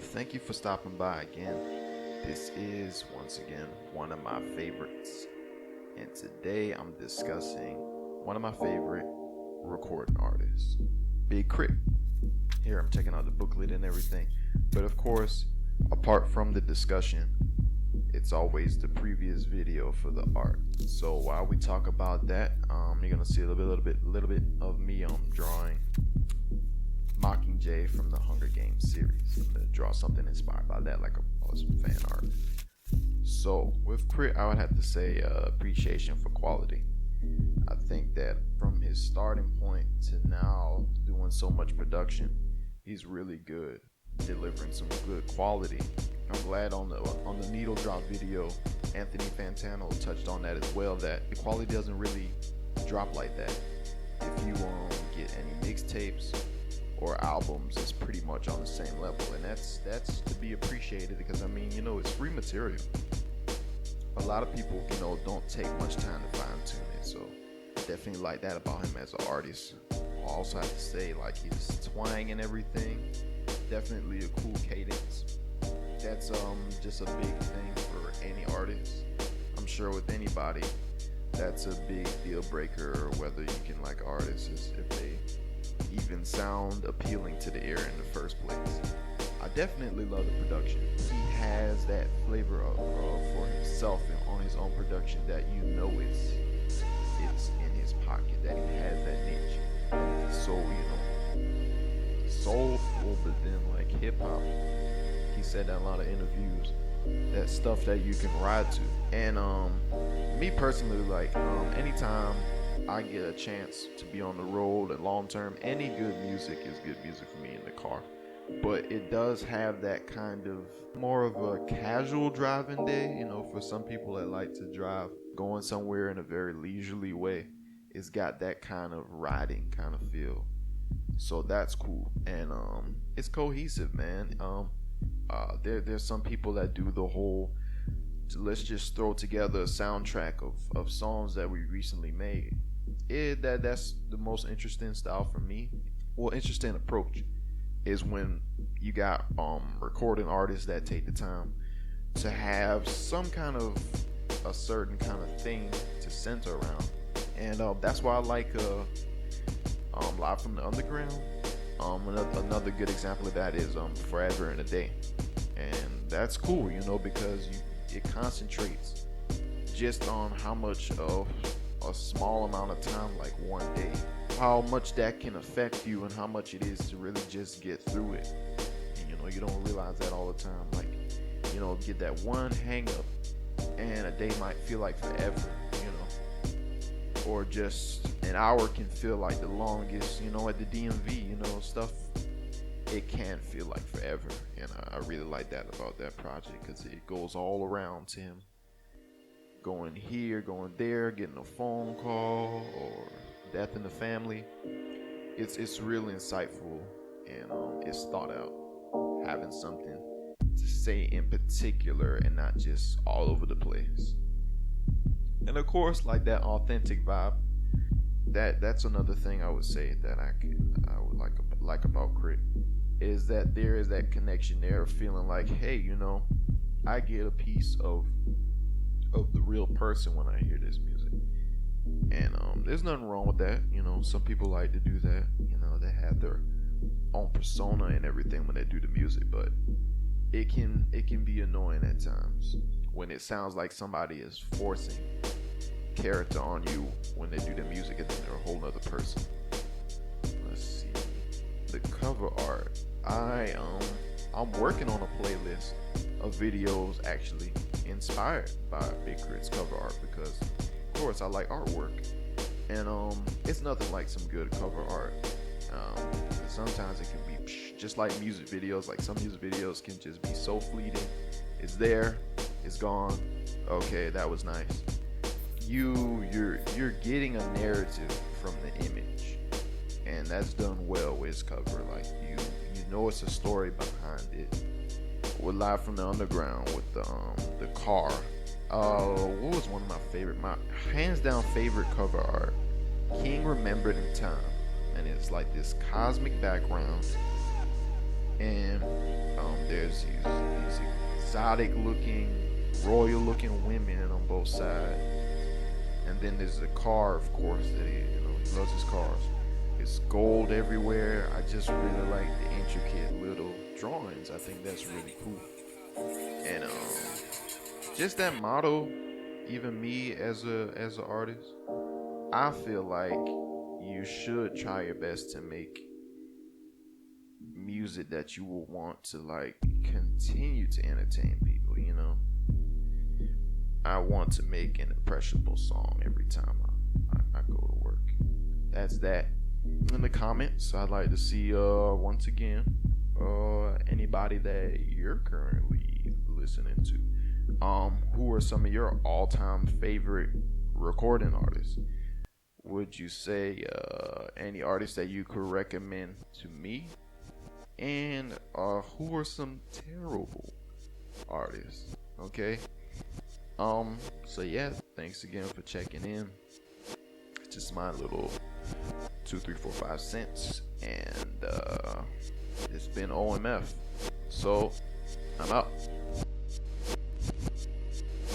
thank you for stopping by again. This is, once again, one of my favorites. And today I'm discussing one of my favorite recording artists, Big K.R.I.T. Here I'm checking out the booklet and everything. But of course, apart from the discussion, it's always the previous video for the art. So while we talk about that, you're gonna see a little bit of me drawing Mockingjay from the Hunger Games series. I'm gonna draw something inspired by that, like some fan art. So with K.R.I.T, I would have to say appreciation for quality. I think that from his starting point to now doing so much production, he's really good, delivering some good quality. I'm glad on the needle drop video, Anthony Fantano touched on that as well, that the quality doesn't really drop like that. If you get any mixtapes or albums, it's pretty much on the same level, and that's to be appreciated, because I mean, it's free material. A lot of people, don't take much time to fine tune it, so definitely like that about him as an artist. I also have to say, like, his twang and everything, definitely a cool cadence. That's just a big thing for any artist. I'm sure with anybody, that's a big deal breaker, whether you can like artists, is if they even sound appealing to the ear in the first place. I definitely love the production. He has that flavor for himself and on his own production that it's in his pocket, that he has that niche. So soulful, but then like hip hop. He said that in a lot of interviews, that stuff that you can ride to. And me personally, like anytime I get a chance to be on the road and long term, any good music is good music for me in the car. But it does have that kind of more of a casual driving day, for some people that like to drive, going somewhere in a very leisurely way. It's got that kind of riding kind of feel. So that's cool. And it's cohesive, man. There's some people that do the whole, let's just throw together a soundtrack of songs that we recently made. That's the most interesting style for me. Well, interesting approach is when you got recording artists that take the time to have some kind of a certain kind of thing to center around. And that's why I like Live from the Underground. Another good example of that is Forever and a Day. And that's cool, because it concentrates just on how much of a small amount of time, like one day, how much that can affect you and how much it is to really just get through it. And, you don't realize that all the time. Like, get that one hang up and a day might feel like forever, or just an hour can feel like the longest, at the DMV, stuff. It can feel like forever, and I really like that about that project, because it goes all around to him, going here, going there, getting a phone call or death in the family. It's really insightful, and it's thought out, having something to say in particular and not just all over the place. And of course, like that authentic vibe, that's another thing I would say that I would like about K.R.I.T, is that there is that connection there of feeling like, hey, I get a piece of the real person when I hear this music. And there's nothing wrong with that. Some people like to do that. They have their own persona and everything when they do the music, but it can be annoying at times when it sounds like somebody is forcing character on you when they do the music, and then they're a whole nother person. Let's see. The cover art. I'm working on a playlist of videos actually inspired by Big K.R.I.T's cover art, because of course I like artwork, and it's nothing like some good cover art. Sometimes it can be just like music videos. Like some music videos can just be so fleeting. It's there, it's gone. Okay, that was nice. You're getting a narrative from the image, and that's done well with his cover. Like you it's a story behind it. With Live from the Underground, with the car. What was one of my hands down favorite cover art? King Remembered in Time, and it's like this cosmic background and there's these exotic looking, royal looking women on both sides. And then there's the car, of course, that he loves his cars. It's gold everywhere. I just really like the intricate little drawings. I think that's really cool. And just that motto, even me as an artist, I feel like you should try your best to make music that you will want to like continue to entertain people, you know. I want to make an impressionable song every time I go to work. That's that. In the comments, I'd like to see once again anybody that you're currently listening to. Who are some of your all-time favorite recording artists? Would you say any artists that you could recommend to me? And who are some terrible artists? Okay. So yeah, thanks again for checking in. It's just my little 2, 3, 4, 5 cents, and it's been OMF. So I'm out.